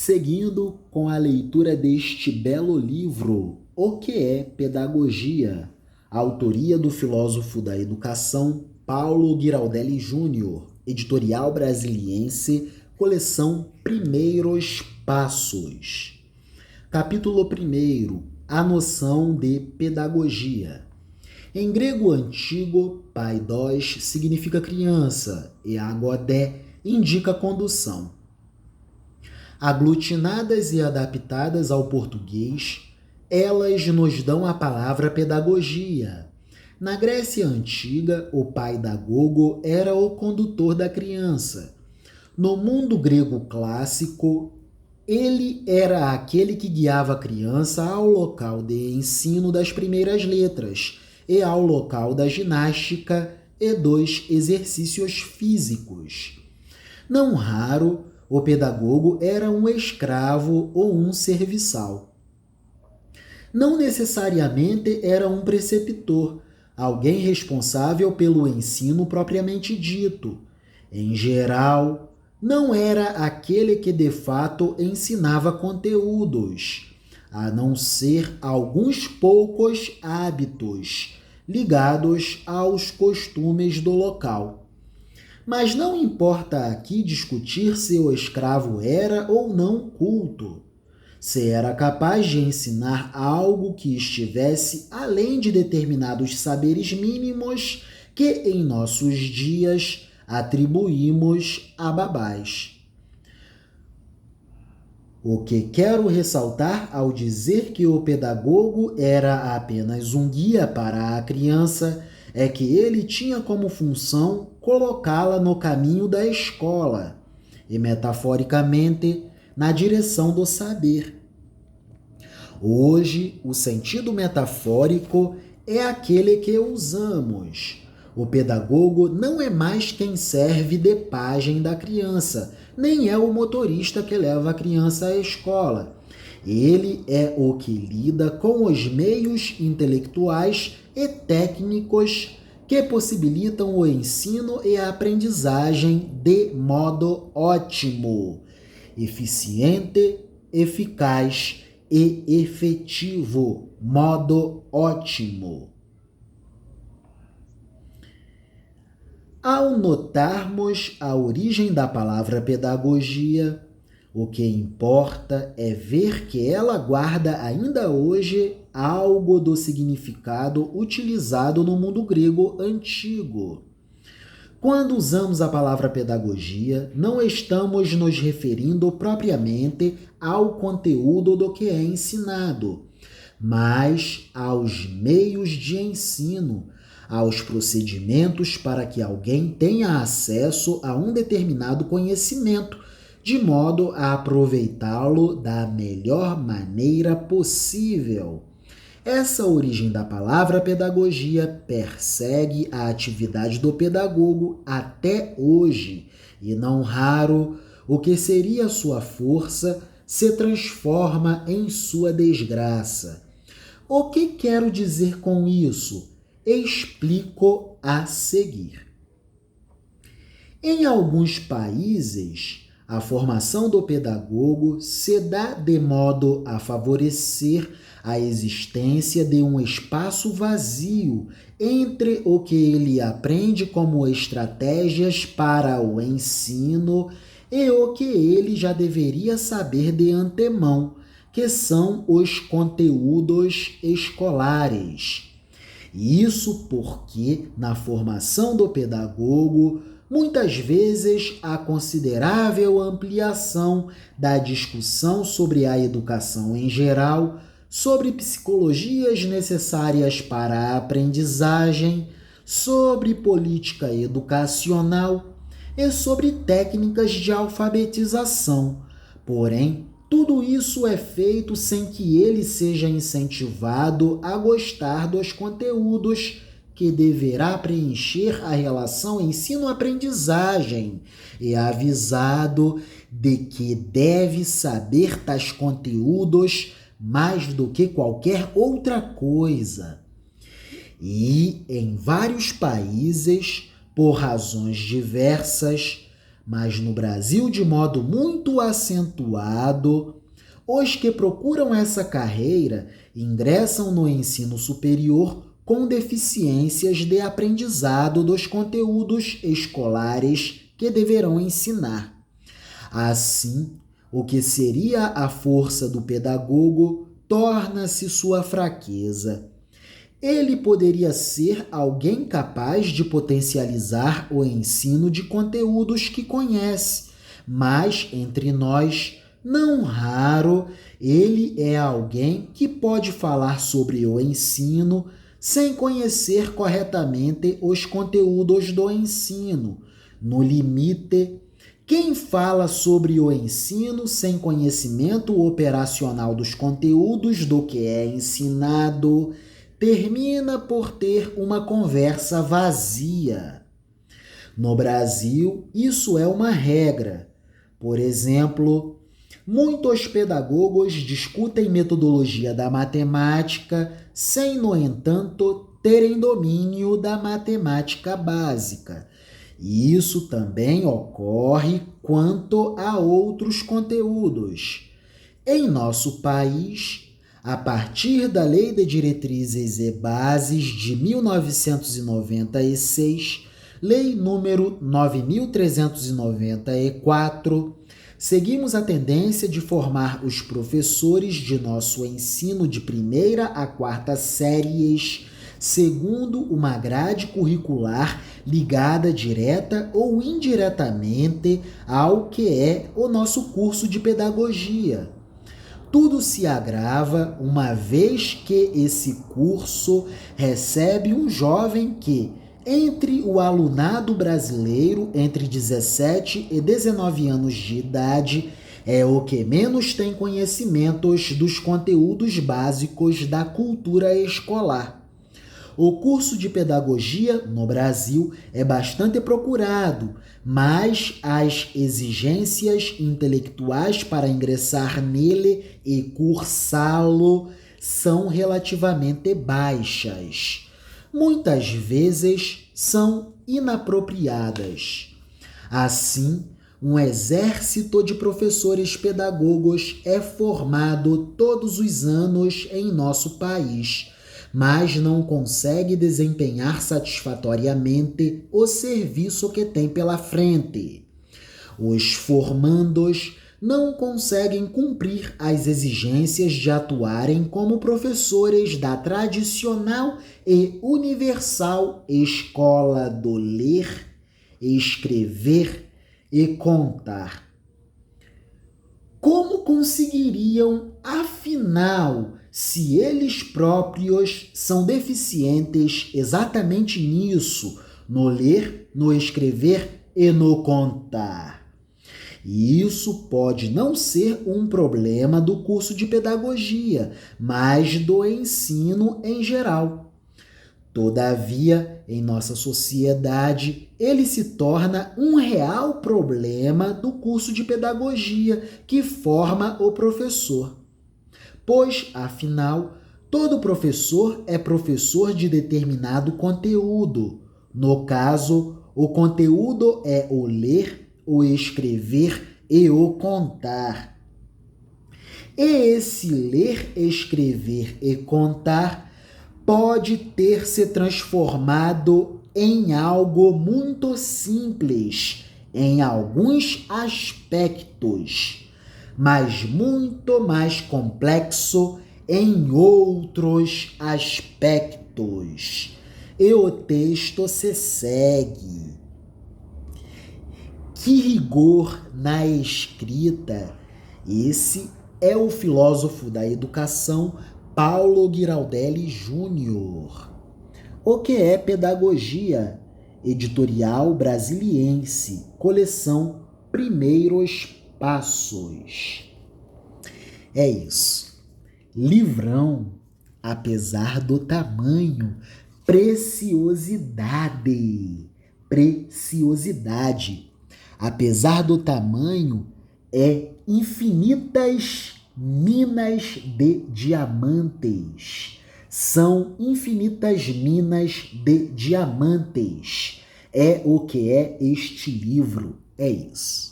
Seguindo com a leitura deste belo livro, O que é Pedagogia? Autoria do filósofo da educação Paulo Giraldelli Júnior, editorial brasiliense, coleção Primeiros Passos. Capítulo 1. A noção de pedagogia. Em grego antigo, paidos significa criança e agodé indica condução. Aglutinadas e adaptadas ao português, elas nos dão a palavra pedagogia. Na Grécia Antiga, o paidagogo era o condutor da criança. No mundo grego clássico, ele era aquele que guiava a criança ao local de ensino das primeiras letras e ao local da ginástica e dos exercícios físicos. Não raro, o pedagogo era um escravo ou um serviçal. Não necessariamente era um preceptor, alguém responsável pelo ensino propriamente dito. Em geral, não era aquele que de fato ensinava conteúdos, a não ser alguns poucos hábitos ligados aos costumes do local. Mas não importa aqui discutir se o escravo era ou não culto, se era capaz de ensinar algo que estivesse além de determinados saberes mínimos que em nossos dias atribuímos a babás. O que quero ressaltar ao dizer que o pedagogo era apenas um guia para a criança é que ele tinha como função colocá-la no caminho da escola e, metaforicamente, na direção do saber. Hoje, o sentido metafórico é aquele que usamos. O pedagogo não é mais quem serve de pajem da criança, nem é o motorista que leva a criança à escola. Ele é o que lida com os meios intelectuais e técnicos que possibilitam o ensino e a aprendizagem de modo ótimo, eficiente, eficaz e efetivo. Modo ótimo. Ao notarmos a origem da palavra pedagogia, o que importa é ver que ela guarda ainda hoje algo do significado utilizado no mundo grego antigo. Quando usamos a palavra pedagogia, não estamos nos referindo propriamente ao conteúdo do que é ensinado, mas aos meios de ensino, aos procedimentos para que alguém tenha acesso a um determinado conhecimento, de modo a aproveitá-lo da melhor maneira possível. Essa origem da palavra pedagogia persegue a atividade do pedagogo até hoje, e não raro, o que seria sua força se transforma em sua desgraça. O que quero dizer com isso? Explico a seguir. Em alguns países, a formação do pedagogo se dá de modo a favorecer a existência de um espaço vazio entre o que ele aprende como estratégias para o ensino e o que ele já deveria saber de antemão, que são os conteúdos escolares. Isso porque, na formação do pedagogo, muitas vezes há considerável ampliação da discussão sobre a educação em geral, sobre psicologias necessárias para a aprendizagem, sobre política educacional e sobre técnicas de alfabetização. Porém, tudo isso é feito sem que ele seja incentivado a gostar dos conteúdos que deverá preencher a relação ensino-aprendizagem e avisado de que deve saber tais conteúdos mais do que qualquer outra coisa. E em vários países, por razões diversas, mas no Brasil de modo muito acentuado, os que procuram essa carreira ingressam no ensino superior com deficiências de aprendizado dos conteúdos escolares que deverão ensinar. Assim, o que seria a força do pedagogo torna-se sua fraqueza. Ele poderia ser alguém capaz de potencializar o ensino de conteúdos que conhece, mas entre nós, não raro, ele é alguém que pode falar sobre o ensino sem conhecer corretamente os conteúdos do ensino. No limite, quem fala sobre o ensino sem conhecimento operacional dos conteúdos do que é ensinado termina por ter uma conversa vazia. No Brasil, isso é uma regra. Por exemplo, muitos pedagogos discutem metodologia da matemática sem, no entanto, terem domínio da matemática básica. E isso também ocorre quanto a outros conteúdos. Em nosso país, a partir da Lei de Diretrizes e Bases de 1996, Lei número 9.394, seguimos a tendência de formar os professores de nosso ensino de primeira a quarta séries segundo uma grade curricular ligada direta ou indiretamente ao que é o nosso curso de pedagogia. Tudo se agrava uma vez que esse curso recebe um jovem que, entre o alunado brasileiro entre 17 e 19 anos de idade, é o que menos tem conhecimentos dos conteúdos básicos da cultura escolar. O curso de pedagogia no Brasil é bastante procurado, mas as exigências intelectuais para ingressar nele e cursá-lo são relativamente baixas. Muitas vezes são inapropriadas. Assim, um exército de professores pedagogos é formado todos os anos em nosso país, mas não consegue desempenhar satisfatoriamente o serviço que tem pela frente. Os formandos não conseguem cumprir as exigências de atuarem como professores da tradicional e universal escola do ler, escrever e contar. Como conseguiriam, afinal, se eles próprios são deficientes exatamente nisso, no ler, no escrever e no contar? E isso pode não ser um problema do curso de pedagogia, mas do ensino em geral. Todavia, em nossa sociedade, ele se torna um real problema do curso de pedagogia que forma o professor. Pois, afinal, todo professor é professor de determinado conteúdo. No caso, o conteúdo é o ler, o escrever e o contar. E esse ler, escrever e contar pode ter se transformado em algo muito simples em alguns aspectos, mas muito mais complexo em outros aspectos. E o texto se segue. Que rigor na escrita! Esse é o filósofo da educação Paulo Giraldelli Júnior. O que é pedagogia? Editorial Brasiliense, coleção Primeiros Passos. É isso. Livrão, apesar do tamanho, preciosidade. Preciosidade. Apesar do tamanho, é infinitas minas de diamantes. São infinitas minas de diamantes. É o que é este livro. É isso.